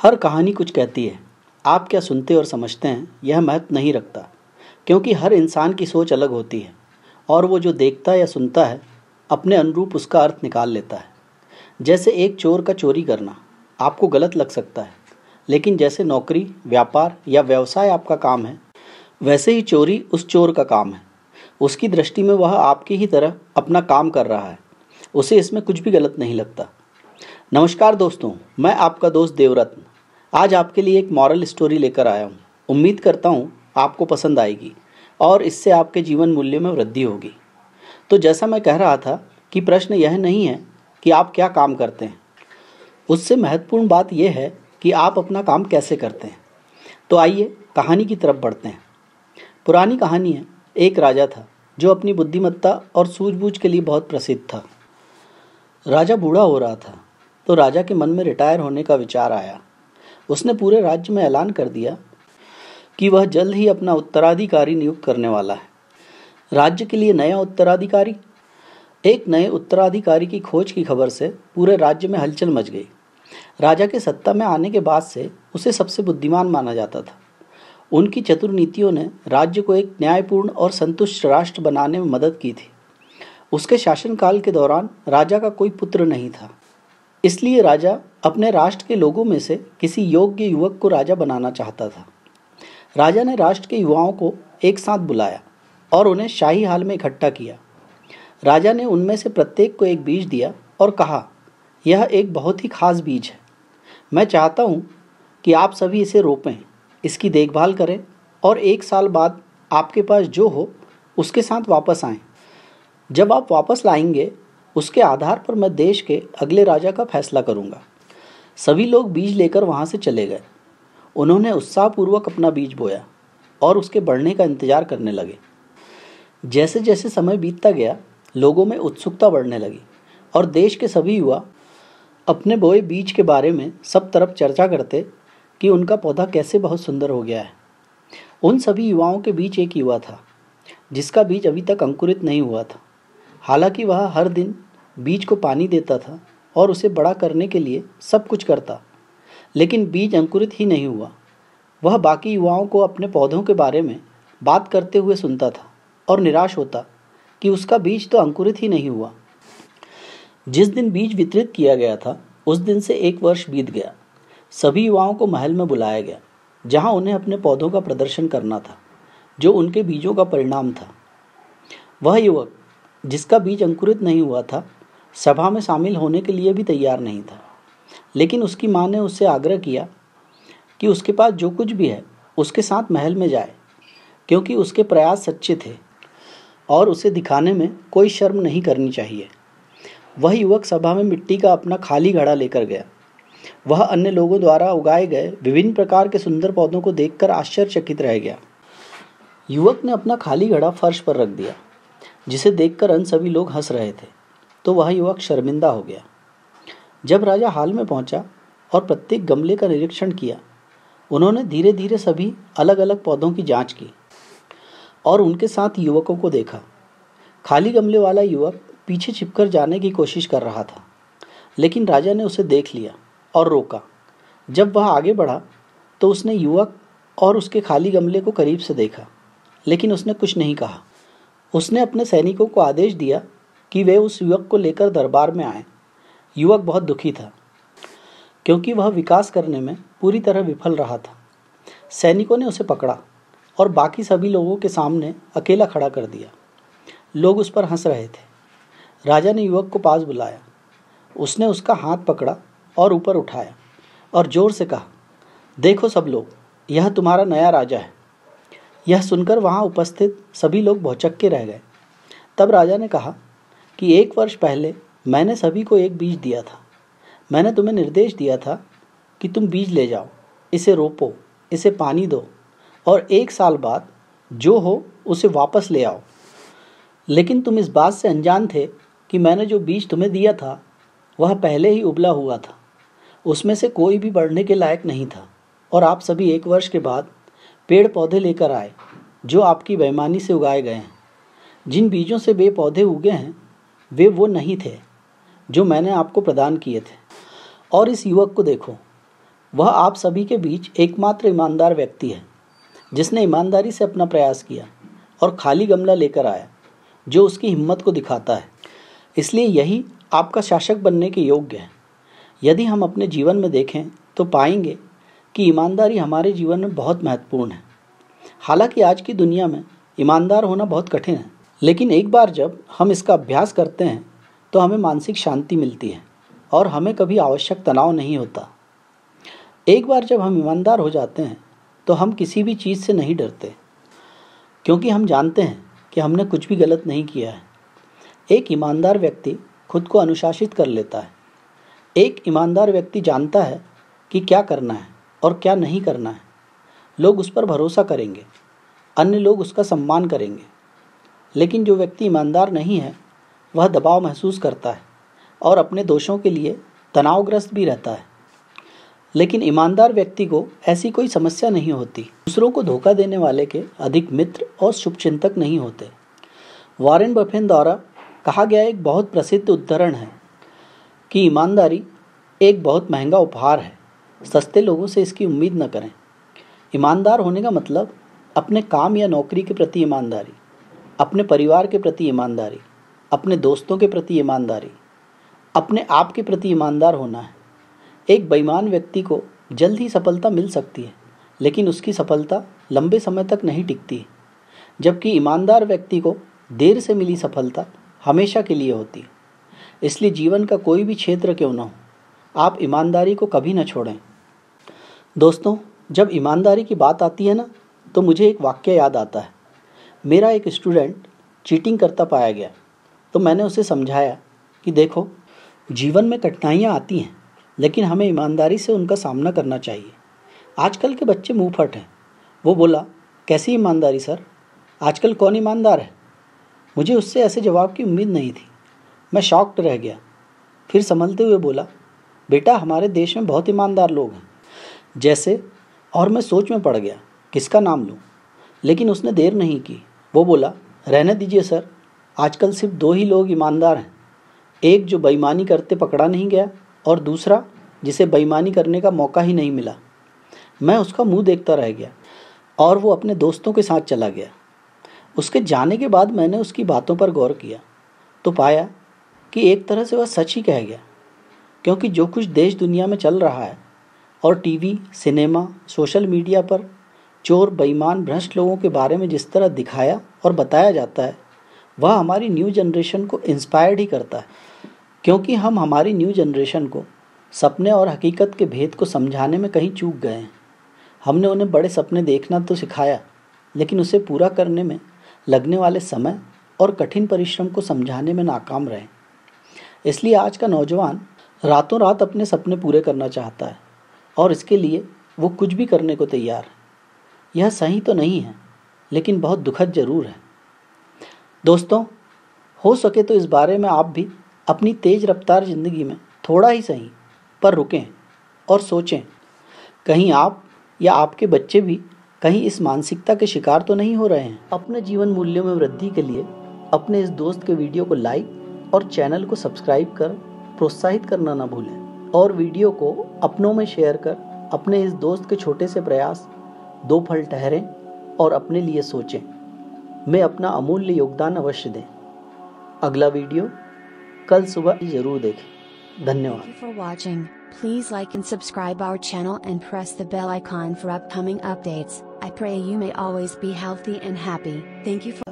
हर कहानी कुछ कहती है। आप क्या सुनते और समझते हैं यह महत्व नहीं रखता, क्योंकि हर इंसान की सोच अलग होती है और वो जो देखता या सुनता है अपने अनुरूप उसका अर्थ निकाल लेता है। जैसे एक चोर का चोरी करना आपको गलत लग सकता है, लेकिन जैसे नौकरी, व्यापार या व्यवसाय आपका काम है, वैसे ही चोरी उस चोर का काम है। उसकी दृष्टि में वह आपकी ही तरह अपना काम कर रहा है, उसे इसमें कुछ भी गलत नहीं लगता। नमस्कार दोस्तों, मैं आपका दोस्त देवरत्न आज आपके लिए एक मॉरल स्टोरी लेकर आया हूँ। उम्मीद करता हूँ आपको पसंद आएगी और इससे आपके जीवन मूल्य में वृद्धि होगी। तो जैसा मैं कह रहा था कि प्रश्न यह नहीं है कि आप क्या काम करते हैं, उससे महत्वपूर्ण बात यह है कि आप अपना काम कैसे करते हैं। तो आइए कहानी की तरफ बढ़ते हैं। पुरानी कहानी है, एक राजा था जो अपनी बुद्धिमत्ता और सूझबूझ के लिए बहुत प्रसिद्ध था। राजा बूढ़ा हो रहा था तो राजा के मन में रिटायर होने का विचार आया। उसने पूरे राज्य में ऐलान कर दिया कि वह जल्द ही अपना उत्तराधिकारी नियुक्त करने वाला है। राज्य के लिए नया उत्तराधिकारी। एक नए उत्तराधिकारी की खोज की खबर से पूरे राज्य में हलचल मच गई। राजा के सत्ता में आने के बाद से उसे सबसे बुद्धिमान माना जाता था। उनकी चतुर नीतियों ने राज्य को एक न्यायपूर्ण और संतुष्ट राष्ट्र बनाने में मदद की थी। उसके शासनकाल के दौरान राजा का कोई पुत्र नहीं था, इसलिए राजा अपने राष्ट्र के लोगों में से किसी योग्य युवक को राजा बनाना चाहता था। राजा ने राष्ट्र के युवाओं को एक साथ बुलाया और उन्हें शाही हाल में इकट्ठा किया। राजा ने उनमें से प्रत्येक को एक बीज दिया और कहा, यह एक बहुत ही खास बीज है। मैं चाहता हूँ कि आप सभी इसे रोपें, इसकी देखभाल करें और 1 साल बाद आपके पास जो हो उसके साथ वापस आएं। जब आप वापस लाएंगे उसके आधार पर मैं देश के अगले राजा का फैसला करूंगा। सभी लोग बीज लेकर वहां से चले गए। उन्होंने उत्साहपूर्वक अपना बीज बोया और उसके बढ़ने का इंतजार करने लगे। जैसे जैसे समय बीतता गया, लोगों में उत्सुकता बढ़ने लगी और देश के सभी युवा अपने बोए बीज के बारे में सब तरफ चर्चा करते कि उनका पौधा कैसे बहुत सुंदर हो गया है। उन सभी युवाओं के बीच एक युवा था जिसका बीज अभी तक अंकुरित नहीं हुआ था। हालांकि वह हर दिन बीज को पानी देता था और उसे बड़ा करने के लिए सब कुछ करता, लेकिन बीज अंकुरित ही नहीं हुआ। वह बाकी युवाओं को अपने पौधों के बारे में बात करते हुए सुनता था और निराश होता कि उसका बीज तो अंकुरित ही नहीं हुआ। जिस दिन बीज वितरित किया गया था उस दिन से 1 वर्ष बीत गया। सभी युवाओं को महल में बुलाया गया, जहां उन्हें अपने पौधों का प्रदर्शन करना था जो उनके बीजों का परिणाम था। वह युवक जिसका बीज अंकुरित नहीं हुआ था, सभा में शामिल होने के लिए भी तैयार नहीं था, लेकिन उसकी मां ने उससे आग्रह किया कि उसके पास जो कुछ भी है उसके साथ महल में जाए, क्योंकि उसके प्रयास सच्चे थे और उसे दिखाने में कोई शर्म नहीं करनी चाहिए। वह युवक सभा में मिट्टी का अपना खाली घड़ा लेकर गया। वह अन्य लोगों द्वारा उगाए गए विभिन्न प्रकार के सुंदर पौधों को देखकर आश्चर्यचकित रह गया। युवक ने अपना खाली घड़ा फर्श पर रख दिया, जिसे देखकर अन्य सभी लोग हंस रहे थे, तो वह युवक शर्मिंदा हो गया। जब राजा हाल में पहुंचा और प्रत्येक गमले का निरीक्षण किया, उन्होंने धीरे धीरे सभी अलग अलग पौधों की जांच की और उनके साथ युवकों को देखा। खाली गमले वाला युवक पीछे छिपकर जाने की कोशिश कर रहा था, लेकिन राजा ने उसे देख लिया और रोका। जब वह आगे बढ़ा तो उसने युवक और उसके खाली गमले को करीब से देखा, लेकिन उसने कुछ नहीं कहा। उसने अपने सैनिकों को आदेश दिया कि वे उस युवक को लेकर दरबार में आए। युवक बहुत दुखी था, क्योंकि वह विकास करने में पूरी तरह विफल रहा था। सैनिकों ने उसे पकड़ा और बाकी सभी लोगों के सामने अकेला खड़ा कर दिया। लोग उस पर हंस रहे थे। राजा ने युवक को पास बुलाया। उसने उसका हाथ पकड़ा और ऊपर उठाया और जोर से कहा, देखो सब लोग, यह तुम्हारा नया राजा है। यह सुनकर वहां उपस्थित सभी लोग भौचक्के रह गए। तब राजा ने कहा कि 1 वर्ष पहले मैंने सभी को एक बीज दिया था। मैंने तुम्हें निर्देश दिया था कि तुम बीज ले जाओ, इसे रोपो, इसे पानी दो और 1 साल बाद जो हो उसे वापस ले आओ। लेकिन तुम इस बात से अनजान थे कि मैंने जो बीज तुम्हें दिया था वह पहले ही उबला हुआ था। उसमें से कोई भी बढ़ने के लायक नहीं था और आप सभी 1 वर्ष के बाद पेड़ पौधे लेकर आए जो आपकी बेईमानी से उगाए गए हैं। जिन बीजों से वे पौधे उगे हैं वे वो नहीं थे जो मैंने आपको प्रदान किए थे। और इस युवक को देखो, वह आप सभी के बीच एकमात्र ईमानदार व्यक्ति है जिसने ईमानदारी से अपना प्रयास किया और खाली गमला लेकर आया, जो उसकी हिम्मत को दिखाता है। इसलिए यही आपका शासक बनने के योग्य है। यदि हम अपने जीवन में देखें तो पाएंगे कि ईमानदारी हमारे जीवन में बहुत महत्वपूर्ण है। हालांकि आज की दुनिया में ईमानदार होना बहुत कठिन है, लेकिन एक बार जब हम इसका अभ्यास करते हैं तो हमें मानसिक शांति मिलती है और हमें कभी आवश्यक तनाव नहीं होता। एक बार जब हम ईमानदार हो जाते हैं तो हम किसी भी चीज़ से नहीं डरते, क्योंकि हम जानते हैं कि हमने कुछ भी गलत नहीं किया है। एक ईमानदार व्यक्ति खुद को अनुशासित कर लेता है। एक ईमानदार व्यक्ति जानता है कि क्या करना है और क्या नहीं करना है। लोग उस पर भरोसा करेंगे, अन्य लोग उसका सम्मान करेंगे। लेकिन जो व्यक्ति ईमानदार नहीं है वह दबाव महसूस करता है और अपने दोषों के लिए तनावग्रस्त भी रहता है। लेकिन ईमानदार व्यक्ति को ऐसी कोई समस्या नहीं होती। दूसरों को धोखा देने वाले के अधिक मित्र और शुभचिंतक नहीं होते। वॉरेन बफेट द्वारा कहा गया एक बहुत प्रसिद्ध उद्धरण है कि ईमानदारी एक बहुत महंगा उपहार है, सस्ते लोगों से इसकी उम्मीद न करें। ईमानदार होने का मतलब अपने काम या नौकरी के प्रति ईमानदारी, अपने परिवार के प्रति ईमानदारी, अपने दोस्तों के प्रति ईमानदारी, अपने आप के प्रति ईमानदार होना है। एक बेईमान व्यक्ति को जल्द ही सफलता मिल सकती है, लेकिन उसकी सफलता लंबे समय तक नहीं टिकती, जबकि ईमानदार व्यक्ति को देर से मिली सफलता हमेशा के लिए होती है। इसलिए जीवन का कोई भी क्षेत्र क्यों न हो, आप ईमानदारी को कभी न छोड़ें। दोस्तों, जब ईमानदारी की बात आती है ना, तो मुझे एक वाक्य याद आता है। मेरा एक स्टूडेंट चीटिंग करता पाया गया, तो मैंने उसे समझाया कि देखो, जीवन में कठिनाइयाँ आती हैं, लेकिन हमें ईमानदारी से उनका सामना करना चाहिए। आजकल के बच्चे मुँह फट हैं। वो बोला, कैसी ईमानदारी सर? आजकल कौन ईमानदार है? मुझे उससे ऐसे जवाब की उम्मीद नहीं थी। मैं शॉक्ड रह गया। फिर संभलते हुए बोला, बेटा, हमारे देश में बहुत ईमानदार लोग हैं। जैसे? और मैं सोच में पड़ गया, किसका नाम लूँ? लेकिन उसने देर नहीं की। वो बोला, रहने दीजिए सर, आजकल सिर्फ 2 ही लोग ईमानदार हैं। एक जो बेईमानी करते पकड़ा नहीं गया, और दूसरा जिसे बेईमानी करने का मौका ही नहीं मिला। मैं उसका मुंह देखता रह गया और वो अपने दोस्तों के साथ चला गया। उसके जाने के बाद मैंने उसकी बातों पर गौर किया तो पाया कि एक तरह से वह सच ही कह गया, क्योंकि जो कुछ देश दुनिया में चल रहा है और टीवी, सिनेमा, सोशल मीडिया पर चोर, बेईमान, भ्रष्ट लोगों के बारे में जिस तरह दिखाया और बताया जाता है, वह हमारी न्यू जनरेशन को इंस्पायर्ड ही करता है। क्योंकि हम हमारी न्यू जनरेशन को सपने और हकीकत के भेद को समझाने में कहीं चूक गए हैं। हमने उन्हें बड़े सपने देखना तो सिखाया, लेकिन उसे पूरा करने में लगने वाले समय और कठिन परिश्रम को समझाने में नाकाम रहे। इसलिए आज का नौजवान रातों रात अपने सपने पूरे करना चाहता है और इसके लिए वो कुछ भी करने को तैयार है। यह सही तो नहीं है, लेकिन बहुत दुखद जरूर है। दोस्तों, हो सके तो इस बारे में आप भी अपनी तेज रफ्तार ज़िंदगी में थोड़ा ही सही पर रुकें और सोचें, कहीं आप या आपके बच्चे भी कहीं इस मानसिकता के शिकार तो नहीं हो रहे हैं। अपने जीवन मूल्यों में वृद्धि के लिए अपने इस दोस्त के वीडियो को लाइक और चैनल को सब्सक्राइब कर प्रोत्साहित करना ना भूलें, और वीडियो को अपनों में शेयर कर अपने इस दोस्त के छोटे से प्रयास 2 फल ठहरें और अपने लिए सोचें। मैं अपना अमूल्य योगदान अवश्य दें। अगला वीडियो कल सुबह जरूर देखें। धन्यवाद। Thank you for watching. Please like and subscribe our channel and press the bell icon for upcoming updates. I pray you may always be healthy and happy. Thank you for